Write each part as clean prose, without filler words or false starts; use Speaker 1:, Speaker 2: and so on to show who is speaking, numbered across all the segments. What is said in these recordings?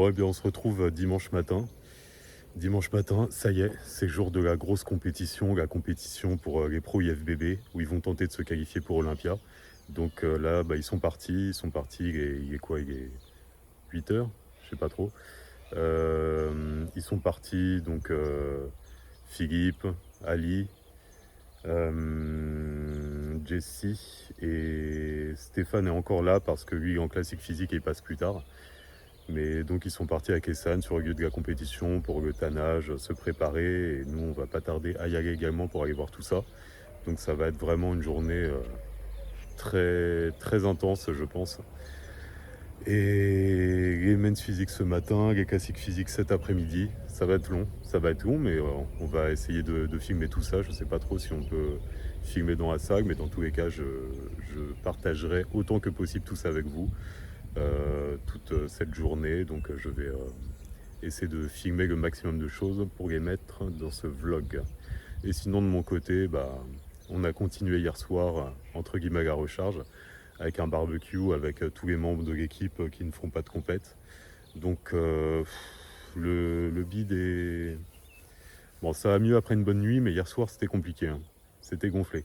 Speaker 1: Bon, eh bien, on se retrouve dimanche matin. Dimanche matin, ça y est, c'est le jour de la grosse compétition, la compétition pour les pros IFBB, où ils vont tenter de se qualifier pour Olympia. Donc là, bah, ils sont partis, il est quoi? Il est 8 heures, je sais pas trop. Ils sont partis, donc Philippe, Ali, Jesse et Stéphane est encore là parce que lui, en classique physique, il passe plus tard. Mais donc ils sont partis à Kessan sur le lieu de la compétition pour le tannage, se préparer. Et nous, on va pas tarder à y aller également pour aller voir tout ça. Donc ça va être vraiment une journée très, très intense, je pense. Et les men's physiques ce matin, les classiques physiques cet après-midi. Ça va être long, mais on va essayer de filmer tout ça. Je sais pas trop si on peut filmer dans la salle, mais dans tous les cas, je partagerai autant que possible tout ça avec vous. Toute cette journée. Donc je vais essayer de filmer le maximum de choses pour les mettre dans ce vlog. Et sinon de mon côté, bah, on a continué hier soir entre guillemets la recharge avec un barbecue avec tous les membres de l'équipe qui ne feront pas de compète. Donc le bide est... Bon, ça va mieux après une bonne nuit, mais hier soir c'était compliqué, hein. C'était gonflé.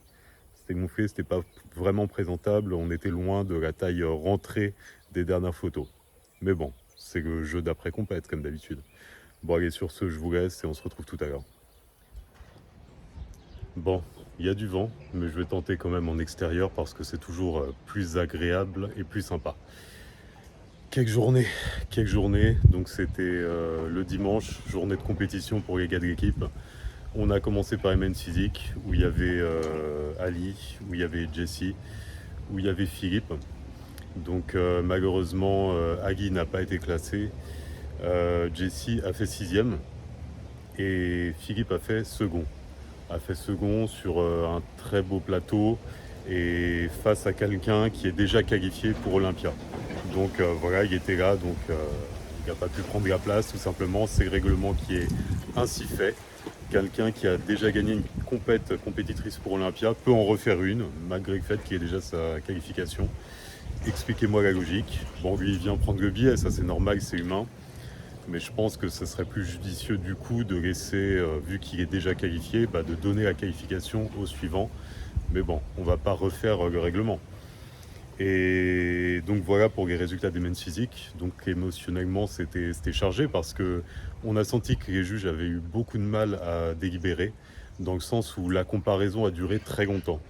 Speaker 1: C'était pas vraiment présentable. On était loin de la taille rentrée des dernières photos. Mais bon, c'est le jeu d'après-compète, comme d'habitude. Bon, allez, sur ce, je vous laisse et on se retrouve tout à l'heure. Bon, il y a du vent, mais je vais tenter quand même en extérieur parce que c'est toujours plus agréable et plus sympa. Quelle journée! Quelle journée! Donc c'était le dimanche, journée de compétition pour les gars de l'équipe. On a commencé par les men's physiques, où il y avait Ali, où il y avait Jesse, où il y avait Philippe. Donc malheureusement, Agui n'a pas été classé. Jesse a fait 6e et Philippe a fait second. A fait second sur un très beau plateau et face à quelqu'un qui est déjà qualifié pour Olympia. Donc voilà, il était là, donc il n'a pas pu prendre la place tout simplement. C'est le règlement qui est ainsi fait. Quelqu'un qui a déjà gagné une compétitrice pour Olympia peut en refaire une, malgré le fait qu'il ait déjà sa qualification. Expliquez-moi la logique. Bon, lui, il vient prendre le billet, ça c'est normal, c'est humain. Mais je pense que ce serait plus judicieux du coup de laisser, vu qu'il est déjà qualifié, bah, de donner la qualification au suivant. Mais bon, on va pas refaire le règlement. Et donc voilà pour les résultats des men's physiques. Donc émotionnellement, c'était chargé parce que on a senti que les juges avaient eu beaucoup de mal à délibérer, dans le sens où la comparaison a duré très longtemps.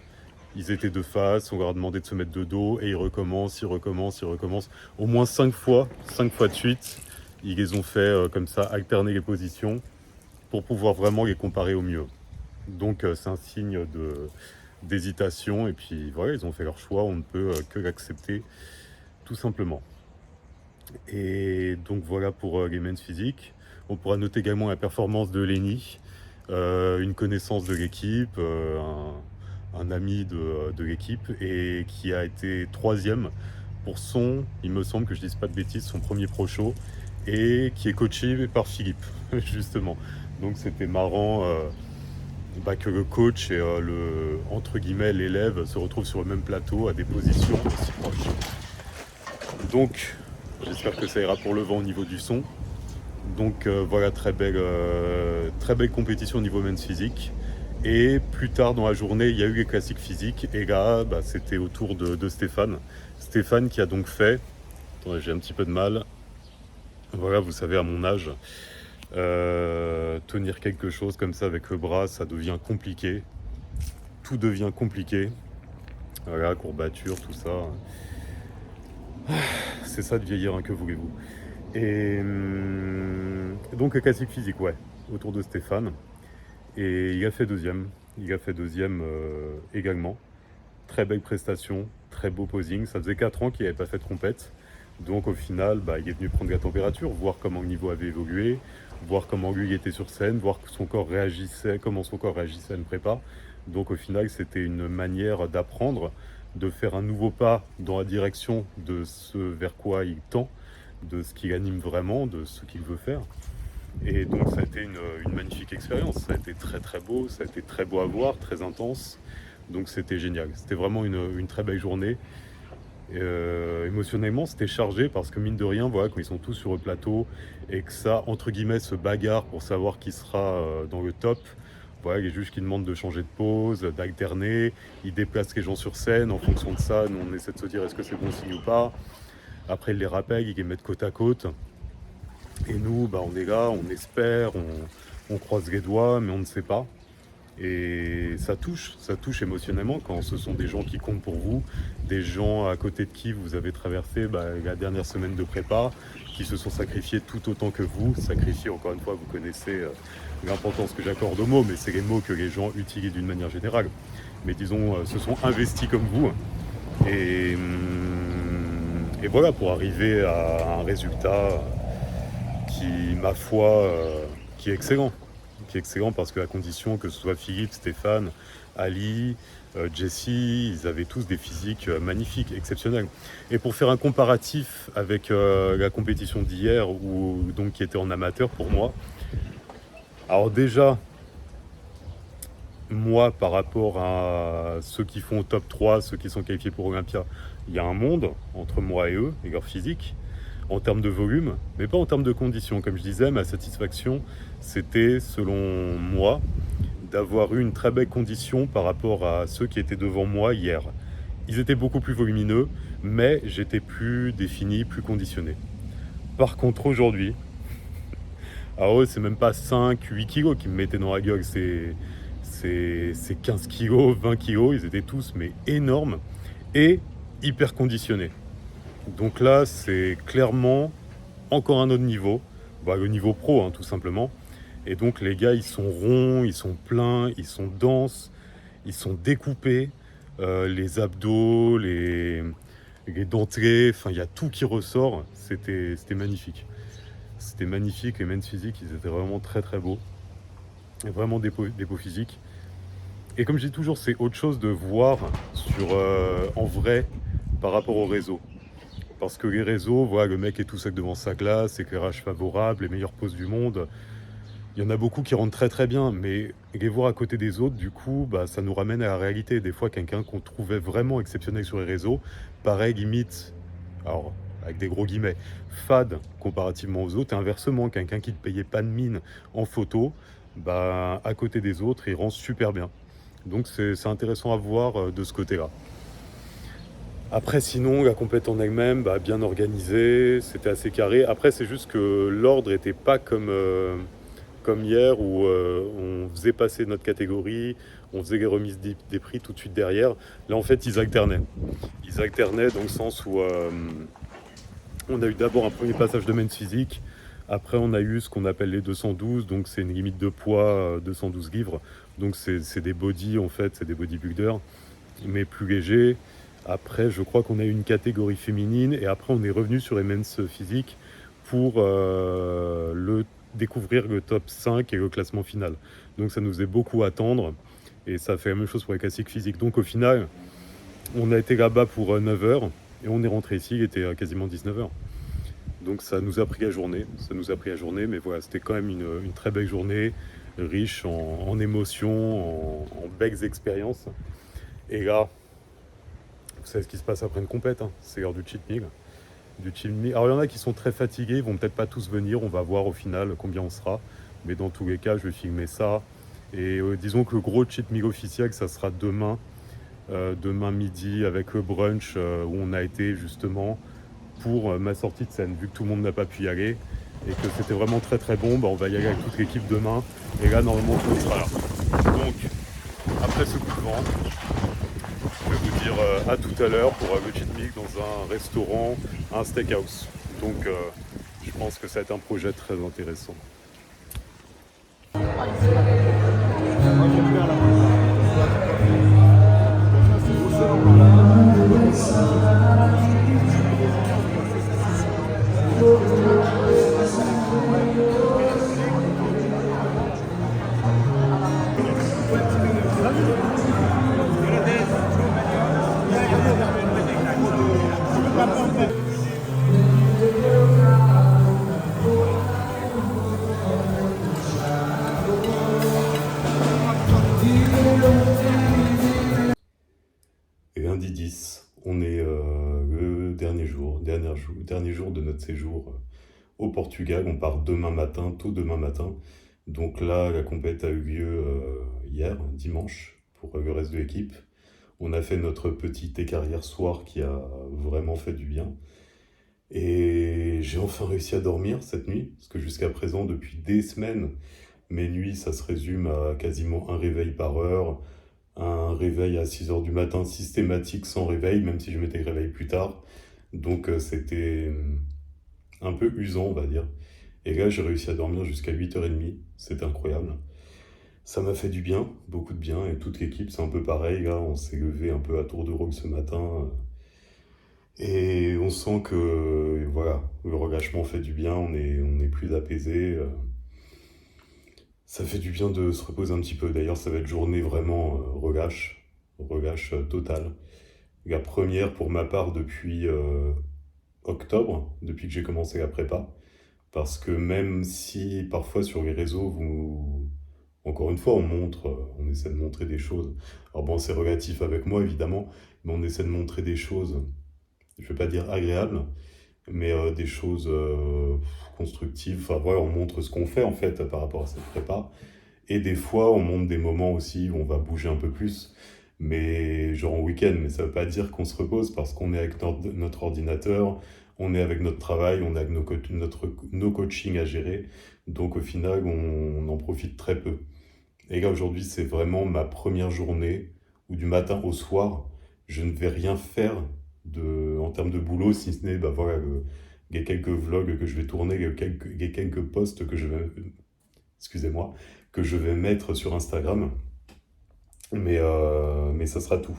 Speaker 1: Ils étaient de face, on leur a demandé de se mettre de dos et ils recommencent. Au moins 5 fois de suite, ils les ont fait comme ça, alterner les positions pour pouvoir vraiment les comparer au mieux. Donc c'est un signe d'hésitation et puis voilà, ils ont fait leur choix, on ne peut que l'accepter tout simplement. Et donc voilà pour les men's physiques. On pourra noter également la performance de Lenny, une connaissance de l'équipe, un ami de l'équipe et qui a été 3e pour son, il me semble que je dise pas de bêtises, son premier pro show et qui est coaché par Philippe justement. Donc c'était marrant que le coach et le entre guillemets l'élève se retrouvent sur le même plateau à des positions aussi proches. Donc j'espère que ça ira pour le vent au niveau du son. Donc voilà, très belle compétition au niveau men's physique. Et plus tard dans la journée, il y a eu les classiques physiques. Et là, bah, c'était au tour de Stéphane. Stéphane qui a donc fait... Attendez, j'ai un petit peu de mal. Voilà, vous savez, à mon âge, tenir quelque chose comme ça avec le bras, ça devient compliqué. Tout devient compliqué. Voilà, courbature, tout ça. C'est ça de vieillir, hein, que voulez-vous. Et donc le classique physique, ouais, autour de Stéphane. Et il a fait 2e. Il a fait 2e également. Très belle prestation, très beau posing. Ça faisait 4 ans qu'il n'avait pas fait de compète. Donc au final, bah, il est venu prendre la température, voir comment le niveau avait évolué, voir comment lui était sur scène, voir son corps réagissait, comment son corps réagissait à une prépa. Donc au final, c'était une manière d'apprendre, de faire un nouveau pas dans la direction de ce vers quoi il tend, de ce qui l'anime vraiment, de ce qu'il veut faire. Et donc ça a été une magnifique expérience, ça a été très très beau, ça a été très beau à voir, très intense. Donc c'était génial, c'était vraiment une très belle journée. Émotionnellement, c'était chargé parce que mine de rien, voilà, quand ils sont tous sur le plateau et que ça, entre guillemets, se bagarre pour savoir qui sera dans le top. Voilà, les juges qui demandent de changer de pose, d'alterner, ils déplacent les gens sur scène. En fonction de ça, nous on essaie de se dire est-ce que c'est bon signe ou pas. Après, ils les rappellent, ils les mettent côte à côte. Et nous, bah, on est là, on espère, on croise les doigts, mais on ne sait pas. Et ça touche émotionnellement quand ce sont des gens qui comptent pour vous, des gens à côté de qui vous avez traversé la dernière semaine de prépa, qui se sont sacrifiés tout autant que vous. Sacrifiés, encore une fois, vous connaissez l'importance que j'accorde aux mots, mais c'est les mots que les gens utilisent d'une manière générale. Mais disons, se sont investis comme vous. Et, et voilà, pour arriver à un résultat qui, ma foi, qui est excellent. Qui est excellent parce que à condition que ce soit Philippe, Stéphane, Ali, Jesse, ils avaient tous des physiques magnifiques, exceptionnelles. Et pour faire un comparatif avec la compétition d'hier, donc qui était en amateur pour moi, alors déjà, moi par rapport à ceux qui font au top 3, ceux qui sont qualifiés pour Olympia, il y a un monde entre moi et eux, et leur physique, en termes de volume, mais pas en termes de conditions. Comme je disais, ma satisfaction, c'était, selon moi, d'avoir eu une très belle condition par rapport à ceux qui étaient devant moi hier. Ils étaient beaucoup plus volumineux, mais j'étais plus défini, plus conditionné. Par contre, aujourd'hui, alors eux, c'est même pas 5, 8 kilos qui me mettaient dans la gueule, c'est 15 kilos, 20 kilos, ils étaient tous mais énormes et hyper conditionnés. Donc là, c'est clairement encore un autre niveau, le niveau pro, hein, tout simplement. Et donc les gars, ils sont ronds, ils sont pleins, ils sont denses, ils sont découpés, les abdos, les dentelés, enfin il y a tout qui ressort. C'était magnifique. C'était magnifique, les men's physiques, ils étaient vraiment très très beaux. Et vraiment des beaux physiques. Et comme je dis toujours, c'est autre chose de voir en vrai par rapport au réseau. Parce que les réseaux, voilà, le mec est tout seul devant sa glace, éclairage favorable, les meilleures poses du monde. Il y en a beaucoup qui rentrent très très bien, mais les voir à côté des autres, du coup, ça nous ramène à la réalité. Des fois, quelqu'un qu'on trouvait vraiment exceptionnel sur les réseaux, pareil, limite, alors avec des gros guillemets, fade comparativement aux autres, et inversement, quelqu'un qui ne payait pas de mine en photo, à côté des autres, il rend super bien. Donc c'est intéressant à voir de ce côté-là. Après, sinon, la compète en elle-même, bien organisée, c'était assez carré. Après, c'est juste que l'ordre n'était pas comme hier où on faisait passer notre catégorie, on faisait les remises des prix tout de suite derrière. Là, en fait, ils alternaient. Ils alternaient dans le sens où on a eu d'abord un premier passage de men's physique. Après, on a eu ce qu'on appelle les 212, donc c'est une limite de poids, 212 livres. Donc c'est des body, en fait, c'est des bodybuilders, mais plus légers. Après, je crois qu'on a eu une catégorie féminine et après, on est revenu sur les men's physiques pour découvrir le top 5 et le classement final. Donc, ça nous faisait beaucoup attendre et ça fait la même chose pour les classiques physiques. Donc, au final, on a été là-bas pour 9 heures et on est rentré ici, il était quasiment 19 heures. Donc, ça nous a pris la journée. Mais voilà, c'était quand même une très belle journée, riche en émotions, en belles expériences. Et là, vous savez ce qui se passe après une compète, hein. C'est l'heure du cheat meal. Alors il y en a qui sont très fatigués, ils vont peut-être pas tous venir, on va voir au final combien on sera. Mais dans tous les cas, je vais filmer ça. Et disons que le gros cheat meal officiel, ça sera demain midi avec le brunch où on a été justement pour ma sortie de scène. Vu que tout le monde n'a pas pu y aller et que c'était vraiment très très bon, on va y aller avec toute l'équipe demain. Et là, normalement, tout sera là. Donc, après ce coup de vent, je vais vous dire à tout à l'heure pour le cheat meal dans un restaurant, un steakhouse. Donc je pense que ça va être un projet très intéressant. dernier jour de notre séjour au Portugal. On part demain matin, tôt demain matin. Donc là, la compète a eu lieu hier, dimanche, pour le reste de l'équipe. On a fait notre petit écart hier soir qui a vraiment fait du bien. Et j'ai enfin réussi à dormir cette nuit, parce que jusqu'à présent, depuis des semaines, mes nuits, ça se résume à quasiment un réveil par heure, un réveil à 6 heures du matin systématique sans réveil, même si je m'étais réveillé plus tard. Donc c'était un peu usant, on va dire. Et là, j'ai réussi à dormir jusqu'à 8h30, c'était incroyable. Ça m'a fait du bien, beaucoup de bien, et toute l'équipe, c'est un peu pareil. Là, on s'est levé un peu à tour de rôle ce matin, et on sent que voilà, le relâchement fait du bien, on est plus apaisé. Ça fait du bien de se reposer un petit peu. D'ailleurs, ça va être journée vraiment relâche totale. La première pour ma part depuis octobre, depuis que j'ai commencé la prépa. Parce que même si parfois sur les réseaux, encore une fois, on essaie de montrer des choses. Alors bon, c'est relatif avec moi évidemment, mais on essaie de montrer des choses, je ne vais pas dire agréables, mais des choses constructives. Enfin voilà, on montre ce qu'on fait en fait par rapport à cette prépa. Et des fois, on montre des moments aussi où on va bouger un peu plus, mais genre en week-end. Mais ça ne veut pas dire qu'on se repose parce qu'on est avec notre ordinateur, on est avec notre travail, on est avec nos coachings à gérer. Donc au final, on en profite très peu. Et là, aujourd'hui, c'est vraiment ma première journée où du matin au soir, je ne vais rien faire en termes de boulot, si ce n'est, bah voilà, il y a quelques vlogs que je vais tourner, il y a quelques posts que je vais, excusez-moi, que je vais mettre sur Instagram. Mais ça sera tout.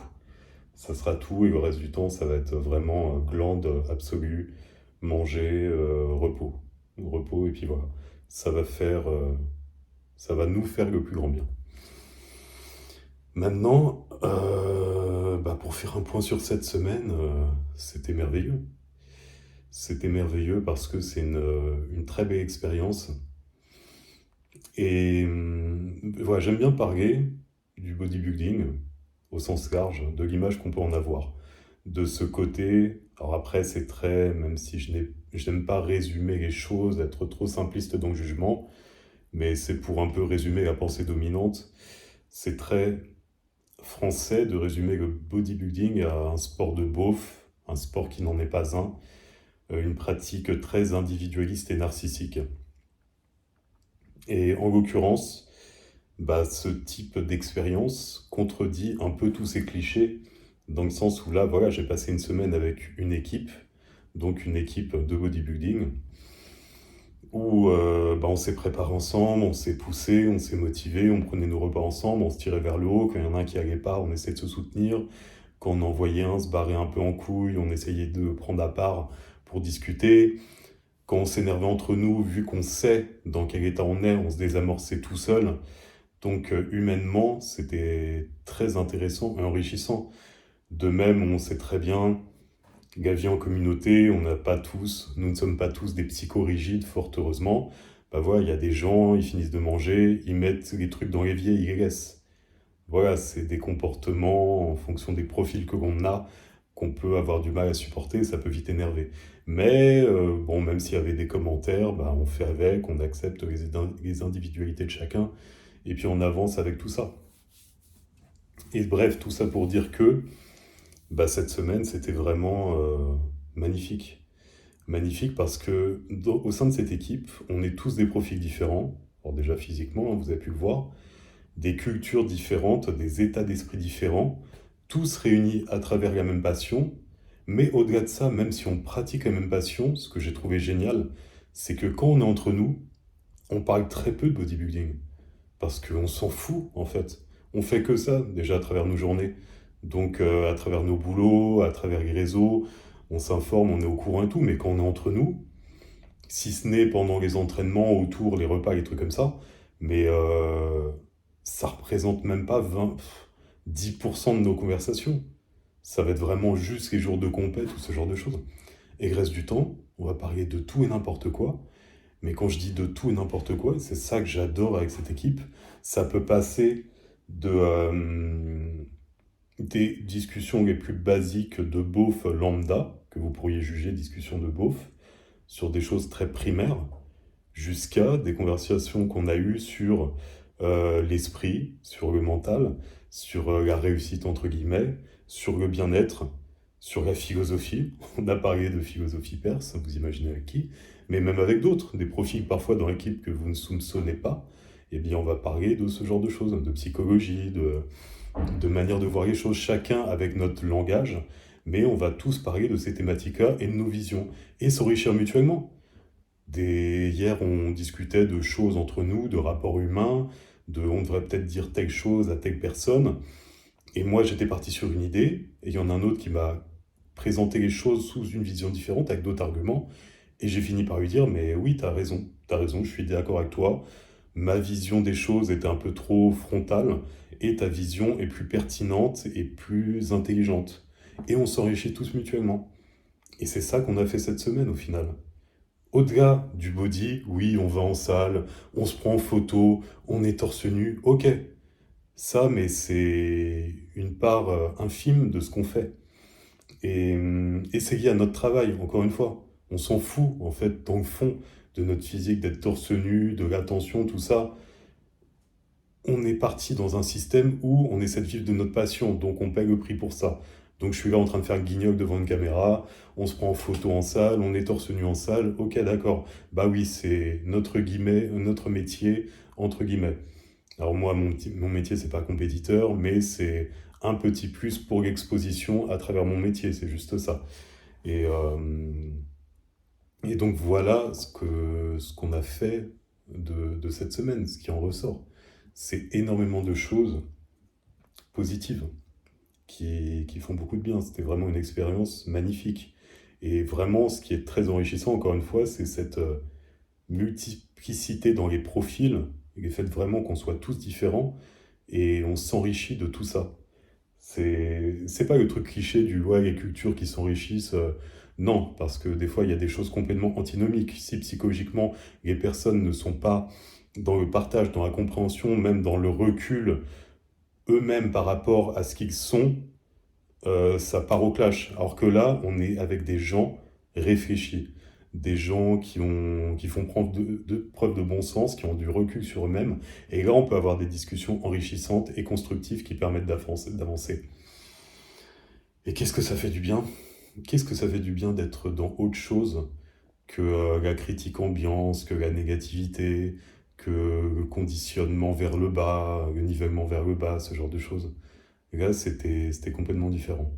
Speaker 1: Ça sera tout et le reste du temps, ça va être vraiment glande absolue, manger, repos. Repos et puis voilà. Ça va faire, ça va nous faire le plus grand bien. Maintenant, bah pour faire un point sur cette semaine, c'était merveilleux. C'était merveilleux parce que c'est une très belle expérience. Et voilà, j'aime bien parler du bodybuilding au sens large, de l'image qu'on peut en avoir. De ce côté, alors après c'est très, même si je n'aime pas résumer les choses, être trop simpliste dans le jugement, mais c'est pour un peu résumer la pensée dominante, c'est très français de résumer le bodybuilding à un sport de beauf, un sport qui n'en est pas un, une pratique très individualiste et narcissique. Et en l'occurrence, bah, ce type d'expérience contredit un peu tous ces clichés, dans le sens où là, voilà, j'ai passé une semaine avec une équipe, donc une équipe de bodybuilding, où bah, on s'est préparé ensemble, on s'est poussé, on s'est motivé, on prenait nos repas ensemble, on se tirait vers le haut, quand il y en a un qui allait pas, on essayait de se soutenir, quand on en voyait un se barrer un peu en couille, on essayait de prendre à part pour discuter, quand on s'énervait entre nous, vu qu'on sait dans quel état on est, on se désamorçait tout seul. Donc humainement, c'était très intéressant et enrichissant. De même, on sait très bien, la vie en communauté, nous ne sommes pas tous des psychorigides, fort heureusement. Bah voilà, il y a des gens, ils finissent de manger, ils mettent les trucs dans l'évier, ils les laissent. Voilà, c'est des comportements en fonction des profils que l'on a, qu'on peut avoir du mal à supporter, ça peut vite énerver. Mais bon, même s'il y avait des commentaires, bah, on fait avec, on accepte les individualités de chacun, et puis on avance avec tout ça. Et bref, tout ça pour dire que bah, cette semaine, c'était vraiment magnifique. Magnifique parce que au sein de cette équipe, on est tous des profils différents. Alors déjà physiquement, hein, vous avez pu le voir, des cultures différentes, des états d'esprit différents, tous réunis à travers la même passion. Mais au-delà de ça, même si on pratique la même passion, ce que j'ai trouvé génial, c'est que quand on est entre nous, on parle très peu de bodybuilding. Parce qu'on s'en fout, en fait. On fait que ça, déjà, à travers nos journées. Donc, à travers nos boulots, à travers les réseaux, on s'informe, on est au courant et tout. Mais quand on est entre nous, si ce n'est pendant les entraînements, autour, les repas, les trucs comme ça, mais ça représente même pas 10% de nos conversations. Ça va être vraiment juste les jours de compète ou ce genre de choses. Et le reste du temps, on va parler de tout et n'importe quoi. Mais quand je dis de tout et n'importe quoi, c'est ça que j'adore avec cette équipe. Ça peut passer de des discussions les plus basiques de beauf lambda, que vous pourriez juger discussions de beauf, sur des choses très primaires, jusqu'à des conversations qu'on a eues sur l'esprit, sur le mental, sur la réussite entre guillemets, sur le bien-être, sur la philosophie. On a parlé de philosophie perse, vous imaginez avec qui, mais même avec d'autres, des profils parfois dans l'équipe que vous ne soupçonnez pas, eh bien on va parler de ce genre de choses, de psychologie, de manière de voir les choses, chacun avec notre langage, mais on va tous parler de ces thématiques-là et de nos visions, et s'enrichir mutuellement. Hier, on discutait de choses entre nous, de rapports humains, de on devrait peut-être dire telle chose à telle personne. Et moi, j'étais parti sur une idée, et il y en a un autre qui m'a présenté les choses sous une vision différente, avec d'autres arguments. Et j'ai fini par lui dire, mais oui, t'as raison, je suis d'accord avec toi. Ma vision des choses était un peu trop frontale, et ta vision est plus pertinente et plus intelligente. Et on s'enrichit tous mutuellement. Et c'est ça qu'on a fait cette semaine au final. Au-delà du body, oui, on va en salle, on se prend en photo, on est torse nu, ok. Ça, mais c'est une part infime de ce qu'on fait. Et c'est lié à notre travail, encore une fois. On s'en fout, en fait, dans le fond, de notre physique, d'être torse nu, de l'attention, tout ça. On est parti dans un système où on essaie de vivre de notre passion, donc on paye le prix pour ça. Donc je suis là en train de faire le guignol devant une caméra, on se prend en photo en salle, on est torse nu en salle, ok d'accord, bah oui c'est notre métier, entre guillemets. Alors moi mon métier c'est pas compétiteur, mais c'est un petit plus pour l'exposition à travers mon métier, c'est juste ça. Et, euh, et donc voilà ce qu'on a fait de cette semaine, ce qui en ressort. C'est énormément de choses positives qui font beaucoup de bien. C'était vraiment une expérience magnifique. Et vraiment, ce qui est très enrichissant, encore une fois, c'est cette multiplicité dans les profils, et le fait vraiment qu'on soit tous différents, et on s'enrichit de tout ça. C'est pas le truc cliché du ouais, les cultures qui s'enrichissent. Non, parce que des fois, il y a des choses complètement antinomiques. Si psychologiquement, les personnes ne sont pas dans le partage, dans la compréhension, même dans le recul eux-mêmes par rapport à ce qu'ils sont, ça part au clash. Alors que là, on est avec des gens réfléchis, des gens qui font preuve de bon sens, qui ont du recul sur eux-mêmes. Et là, on peut avoir des discussions enrichissantes et constructives qui permettent d'avancer. Et qu'est-ce que ça fait du bien? Qu'est-ce que ça fait du bien d'être dans autre chose que la critique ambiance, que la négativité, que le conditionnement vers le bas, le nivellement vers le bas, ce genre de choses. Et là, c'était complètement différent.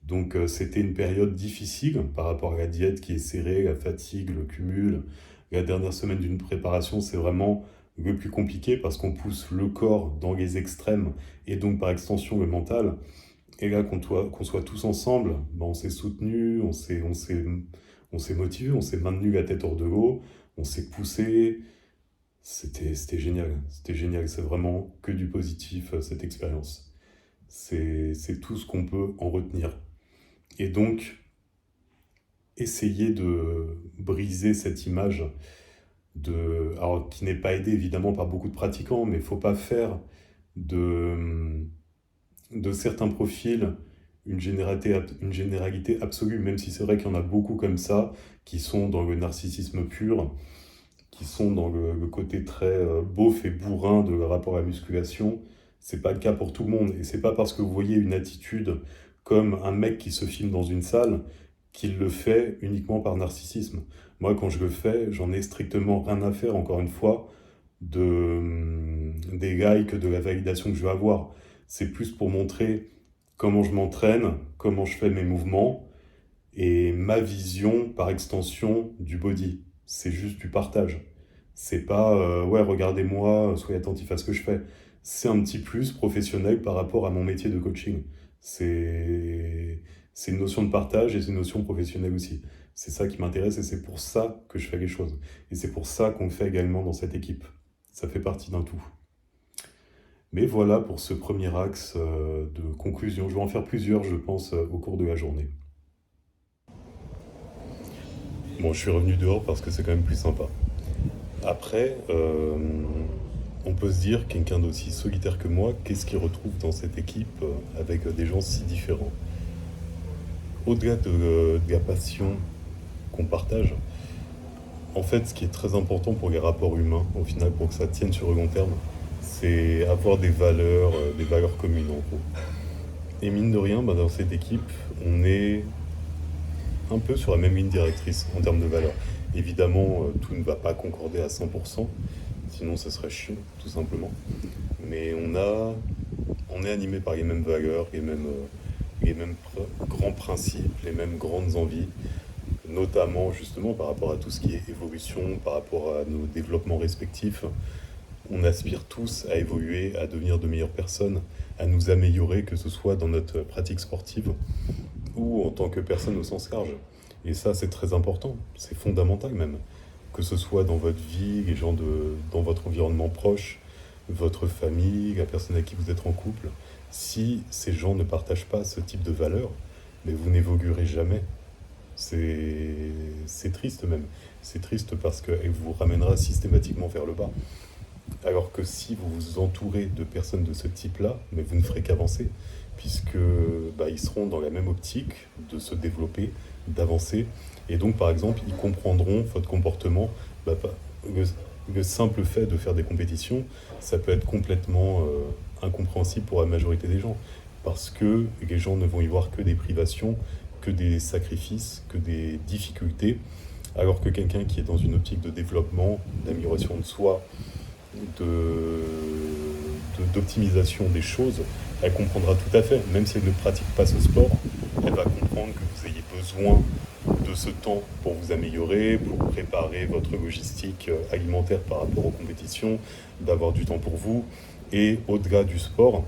Speaker 1: Donc c'était une période difficile par rapport à la diète qui est serrée, la fatigue, le cumul. La dernière semaine d'une préparation, c'est vraiment le plus compliqué parce qu'on pousse le corps dans les extrêmes et donc par extension le mental. Et là, qu'on soit tous ensemble, ben, on s'est soutenus, on s'est motivés, on s'est maintenu la tête hors de l'eau, on s'est poussé. C'était génial, c'était génial. C'est vraiment que du positif cette expérience. C'est tout ce qu'on peut en retenir. Et donc, essayer de briser cette image alors qui n'est pas aidée évidemment par beaucoup de pratiquants, mais il ne faut pas faire de, de certains profils une généralité absolue, même si c'est vrai qu'il y en a beaucoup comme ça, qui sont dans le narcissisme pur, qui sont dans le côté très beauf et bourrin de leur rapport à la musculation. C'est pas le cas pour tout le monde. Et c'est pas parce que vous voyez une attitude comme un mec qui se filme dans une salle qu'il le fait uniquement par narcissisme. Moi, quand je le fais, j'en ai strictement rien à faire, encore une fois, des likes, de la validation que je vais avoir. C'est plus pour montrer comment je m'entraîne, comment je fais mes mouvements et ma vision par extension du body. C'est juste du partage. C'est pas ouais, regardez-moi, soyez attentif à ce que je fais. C'est un petit plus professionnel par rapport à mon métier de coaching. C'est c'est une notion de partage et c'est une notion professionnelle aussi. C'est ça qui m'intéresse et c'est pour ça que je fais les choses. Et c'est pour ça qu'on le fait également dans cette équipe. Ça fait partie d'un tout. Mais voilà pour ce premier axe de conclusion. Je vais en faire plusieurs, je pense, au cours de la journée. Bon, je suis revenu dehors parce que c'est quand même plus sympa. Après, on peut se dire, quelqu'un d'aussi solitaire que moi, qu'est-ce qu'il retrouve dans cette équipe avec des gens si différents? Au-delà de la passion qu'on partage, en fait, ce qui est très important pour les rapports humains, au final, pour que ça tienne sur le long terme, c'est avoir des valeurs communes en gros. Et mine de rien, dans cette équipe, on est un peu sur la même ligne directrice en termes de valeurs. Évidemment, tout ne va pas concorder à 100%, sinon ce serait chiant, tout simplement. Mais on est animé par les mêmes valeurs, grands principes, les mêmes grandes envies, notamment justement par rapport à tout ce qui est évolution, par rapport à nos développements respectifs. On aspire tous à évoluer, à devenir de meilleures personnes, à nous améliorer, que ce soit dans notre pratique sportive ou en tant que personne au sens large. Et ça, c'est très important, c'est fondamental même. Que ce soit dans votre vie, dans votre environnement proche, votre famille, la personne avec qui vous êtes en couple, si ces gens ne partagent pas ce type de valeurs, mais vous n'évoluerez jamais. C'est triste même. C'est triste parce qu'elle vous ramènera systématiquement vers le bas. Alors que si vous vous entourez de personnes de ce type-là, mais vous ne ferez qu'avancer, puisque ils seront dans la même optique de se développer, d'avancer, et donc par exemple, ils comprendront votre comportement. Le, le simple fait de faire des compétitions, ça peut être complètement incompréhensible pour la majorité des gens, parce que les gens ne vont y voir que des privations, que des sacrifices, que des difficultés, alors que quelqu'un qui est dans une optique de développement, d'amélioration de soi, d'optimisation des choses, elle comprendra tout à fait. Même si elle ne pratique pas ce sport, elle va comprendre que vous ayez besoin de ce temps pour vous améliorer, pour préparer votre logistique alimentaire par rapport aux compétitions, d'avoir du temps pour vous. Et au-delà du sport,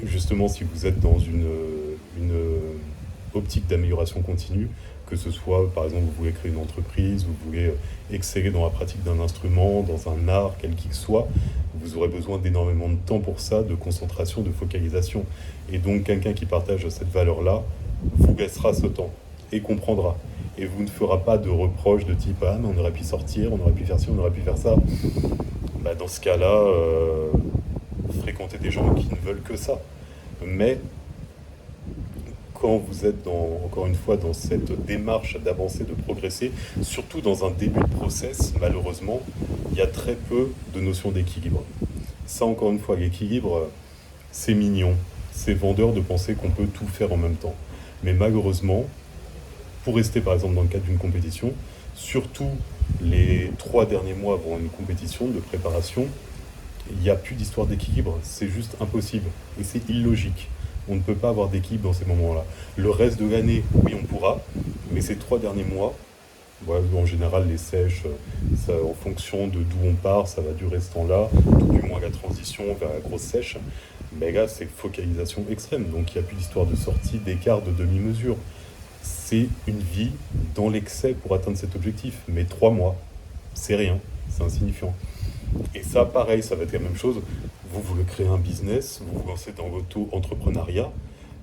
Speaker 1: justement, si vous êtes dans une optique d'amélioration continue, que ce soit, par exemple, vous voulez créer une entreprise, vous voulez exceller dans la pratique d'un instrument, dans un art, quel qu'il soit, vous aurez besoin d'énormément de temps pour ça, de concentration, de focalisation. Et donc, quelqu'un qui partage cette valeur-là vous laissera ce temps et comprendra. Et vous ne fera pas de reproches de type «Ah, mais on aurait pu sortir, on aurait pu faire ci, on aurait pu faire ça». Dans ce cas-là, fréquentez des gens qui ne veulent que ça. Mais quand vous êtes encore une fois dans cette démarche d'avancer, de progresser, surtout dans un début de process, malheureusement, il y a très peu de notions d'équilibre. Ça, encore une fois, l'équilibre, c'est mignon, c'est vendeur de penser qu'on peut tout faire en même temps. Mais malheureusement, pour rester par exemple dans le cadre d'une compétition, surtout les 3 derniers mois avant une compétition de préparation, il n'y a plus d'histoire d'équilibre, c'est juste impossible et c'est illogique. On ne peut pas avoir d'équilibre dans ces moments-là. Le reste de l'année, oui, on pourra, mais ces 3 derniers mois, en général, les sèches, ça, en fonction de d'où on part, ça va durer ce temps-là, tout du moins la transition vers la grosse sèche. Mais là, c'est focalisation extrême, donc il n'y a plus d'histoire de sortie, d'écart, de demi-mesure. C'est une vie dans l'excès pour atteindre cet objectif. Mais 3 mois, c'est rien, c'est insignifiant. Et ça, pareil, ça va être la même chose. Vous voulez créer un business, vous vous lancez dans l'auto-entrepreneuriat,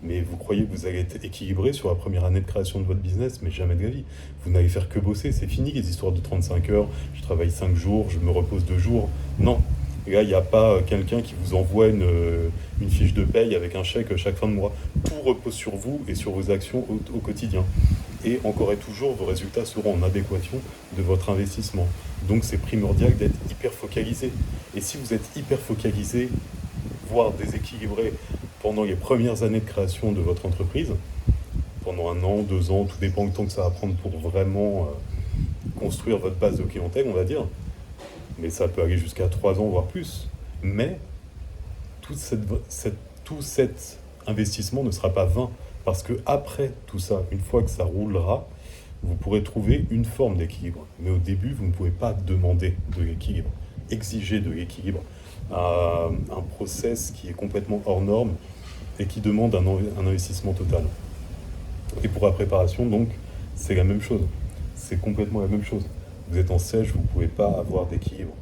Speaker 1: mais vous croyez que vous allez être équilibré sur la première année de création de votre business, mais jamais de la vie. Vous n'allez faire que bosser, c'est fini les histoires de 35 heures, je travaille 5 jours, je me repose 2 jours. Non, et là, il n'y a pas quelqu'un qui vous envoie une fiche de paye avec un chèque chaque fin de mois. Tout repose sur vous et sur vos actions au quotidien. Et encore et toujours, vos résultats seront en adéquation de votre investissement. Donc c'est primordial d'être hyper focalisé. Et si vous êtes hyper focalisé, voire déséquilibré pendant les premières années de création de votre entreprise, pendant 1 an, 2 ans, tout dépend du temps que ça va prendre pour vraiment construire votre base de clientèle, on va dire, mais ça peut aller jusqu'à 3 ans, voire plus. Mais tout cet investissement ne sera pas vain, parce que après tout ça, une fois que ça roulera, vous pourrez trouver une forme d'équilibre. Mais au début, vous ne pouvez pas demander de l'équilibre, exiger de l'équilibre. Un process qui est complètement hors norme et qui demande un investissement total. Et pour la préparation, donc, c'est la même chose. C'est complètement la même chose. Vous êtes en sèche, vous ne pouvez pas avoir d'équilibre.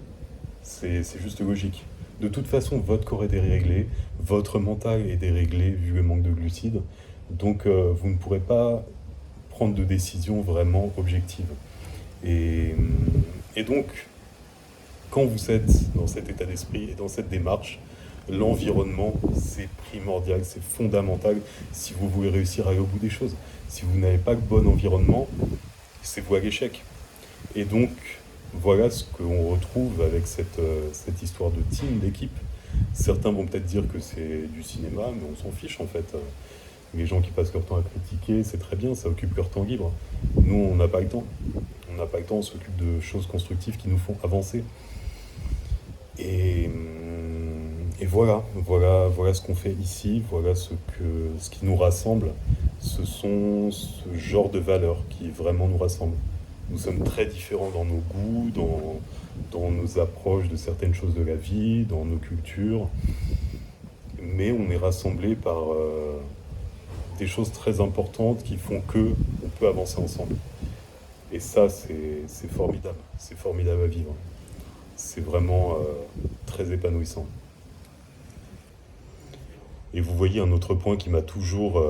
Speaker 1: C'est juste logique. De toute façon, votre corps est déréglé, votre mental est déréglé vu le manque de glucides. Donc, vous ne pourrez pas prendre de décisions vraiment objectives. Et donc, quand vous êtes dans cet état d'esprit et dans cette démarche, l'environnement, c'est primordial, c'est fondamental si vous voulez réussir à aller au bout des choses. Si vous n'avez pas le bon environnement, c'est voué à l'échec. Et donc, voilà ce qu'on retrouve avec cette histoire de team, d'équipe. Certains vont peut-être dire que c'est du cinéma, mais on s'en fiche en fait. Les gens qui passent leur temps à critiquer, c'est très bien, ça occupe leur temps libre. Nous, on n'a pas le temps. On n'a pas le temps, on s'occupe de choses constructives qui nous font avancer. Et, et voilà ce qu'on fait ici, voilà ce qui nous rassemble. Ce sont ce genre de valeurs qui vraiment nous rassemblent. Nous sommes très différents dans nos goûts, dans nos approches de certaines choses de la vie, dans nos cultures, mais on est rassemblés par des choses très importantes qui font que on peut avancer ensemble. Et ça, c'est formidable à vivre. C'est vraiment très épanouissant. Et vous voyez un autre point qui m'a toujours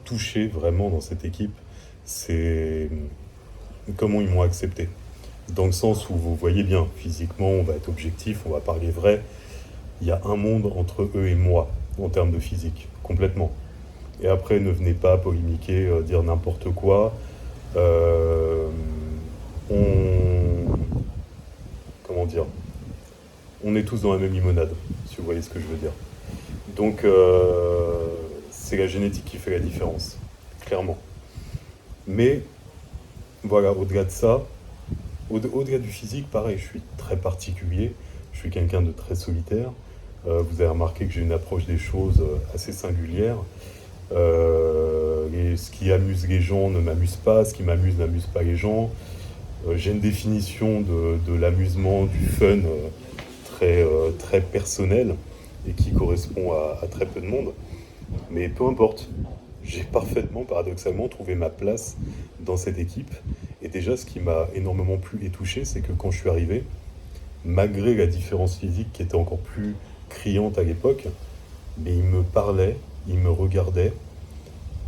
Speaker 1: touché vraiment dans cette équipe, c'est comment ils m'ont accepté. Dans le sens où vous voyez bien, physiquement, on va être objectif, on va parler vrai. Il y a un monde entre eux et moi, en termes de physique, complètement. Et après, ne venez pas polémiquer, dire n'importe quoi. Euh, on... Comment dire? On est tous dans la même limonade, si vous voyez ce que je veux dire. Donc, c'est la génétique qui fait la différence, clairement. Mais, voilà, au-delà de ça, au-delà du physique, pareil, je suis très particulier, je suis quelqu'un de très solitaire. Vous avez remarqué que j'ai une approche des choses assez singulière. Et ce qui amuse les gens ne m'amuse pas, ce qui m'amuse n'amuse pas les gens. J'ai une définition de l'amusement, du fun très personnelle et qui correspond à très peu de monde. Mais peu importe, j'ai parfaitement, paradoxalement, trouvé ma place dans cette équipe. Et déjà, ce qui m'a énormément plu et touché, c'est que quand je suis arrivé, malgré la différence physique qui était encore plus criante à l'époque, mais ils me parlaient, ils me regardaient,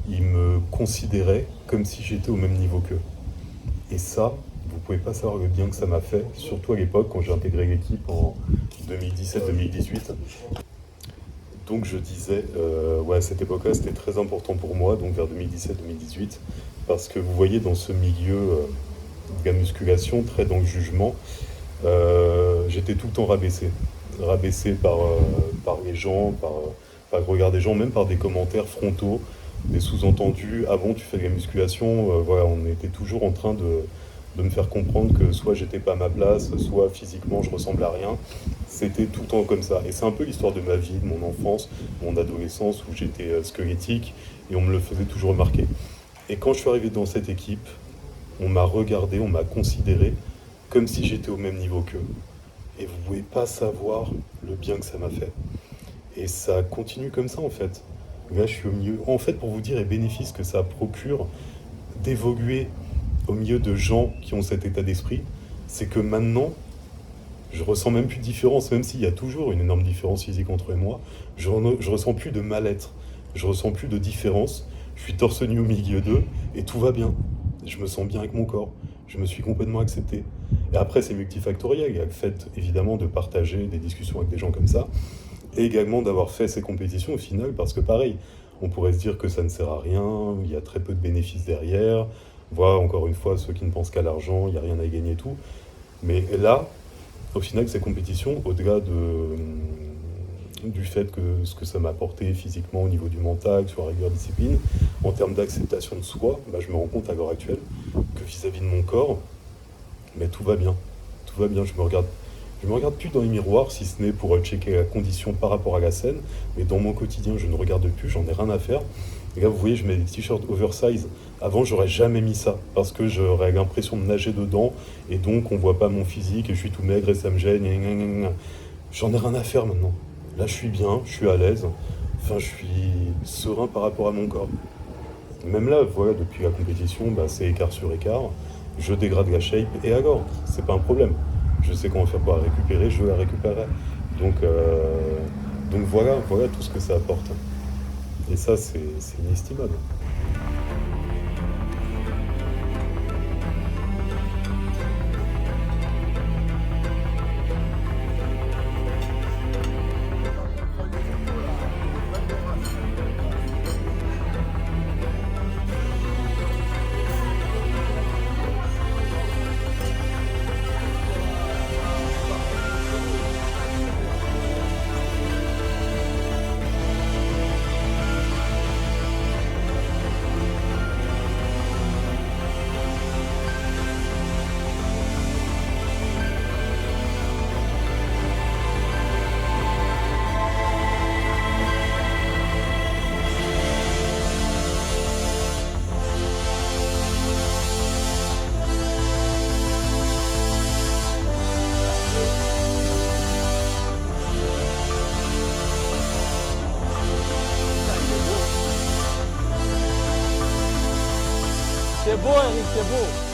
Speaker 1: ils me considéraient comme si j'étais au même niveau qu'eux. Et ça, vous pouvez pas savoir le bien que ça m'a fait, surtout à l'époque quand j'ai intégré l'équipe en 2017-2018. Donc je disais, ouais, à cette époque-là, c'était très important pour moi, donc vers 2017-2018, parce que vous voyez, dans ce milieu de la musculation, très dans le jugement, j'étais tout le temps rabaissé. Rabaissé par les gens, par le regard des gens, même par des commentaires frontaux, des sous-entendus. Ah bon, tu fais de la musculation, voilà, on était toujours en train de me faire comprendre que soit j'étais pas à ma place, soit physiquement je ressemblais à rien. C'était tout le temps comme ça. Et c'est un peu l'histoire de ma vie, de mon enfance, mon adolescence, où j'étais squelettique, et on me le faisait toujours remarquer. Et quand je suis arrivé dans cette équipe, on m'a regardé, on m'a considéré comme si j'étais au même niveau qu'eux. Et vous pouvez pas savoir le bien que ça m'a fait. Et ça continue comme ça en fait. Là, je suis au milieu. En fait, pour vous dire les bénéfices que ça procure d'évoluer au milieu de gens qui ont cet état d'esprit, c'est que maintenant, je ressens même plus de différence, même s'il y a toujours une énorme différence physique entre eux et moi, je ressens plus de mal-être, je ressens plus de différence, je suis torse nu au milieu d'eux et tout va bien. Je me sens bien avec mon corps, je me suis complètement accepté. Et après, c'est multifactoriel, il y a le fait évidemment de partager des discussions avec des gens comme ça, et également d'avoir fait ces compétitions au final, parce que pareil, on pourrait se dire que ça ne sert à rien, il y a très peu de bénéfices derrière, voilà, encore une fois, ceux qui ne pensent qu'à l'argent, il n'y a rien à y gagner et tout. Mais là, au final, ces compétitions, au-delà du fait que ce que ça m'a apporté physiquement au niveau du mental, sur la rigueur discipline, en termes d'acceptation de soi, bah, je me rends compte à l'heure actuelle que vis-à-vis de mon corps, mais tout va bien. Tout va bien, je me regarde plus dans les miroirs, si ce n'est pour checker la condition par rapport à la scène, mais dans mon quotidien, je ne regarde plus, j'en ai rien à faire. Et là, vous voyez, je mets des t-shirts oversize. Avant, j'aurais jamais mis ça, parce que j'aurais l'impression de nager dedans, et donc on voit pas mon physique, et je suis tout maigre, et ça me gêne, j'en ai rien à faire maintenant. Là, je suis bien, je suis à l'aise, enfin, je suis serein par rapport à mon corps. Même là, voilà, depuis la compétition, bah, c'est écart sur écart, je dégrade la shape, et alors, c'est pas un problème. Je sais comment faire pour la récupérer, je la récupérer. Donc, donc voilà tout ce que ça apporte. Et ça, c'est inestimable.
Speaker 2: beau, Eric, c'est beau.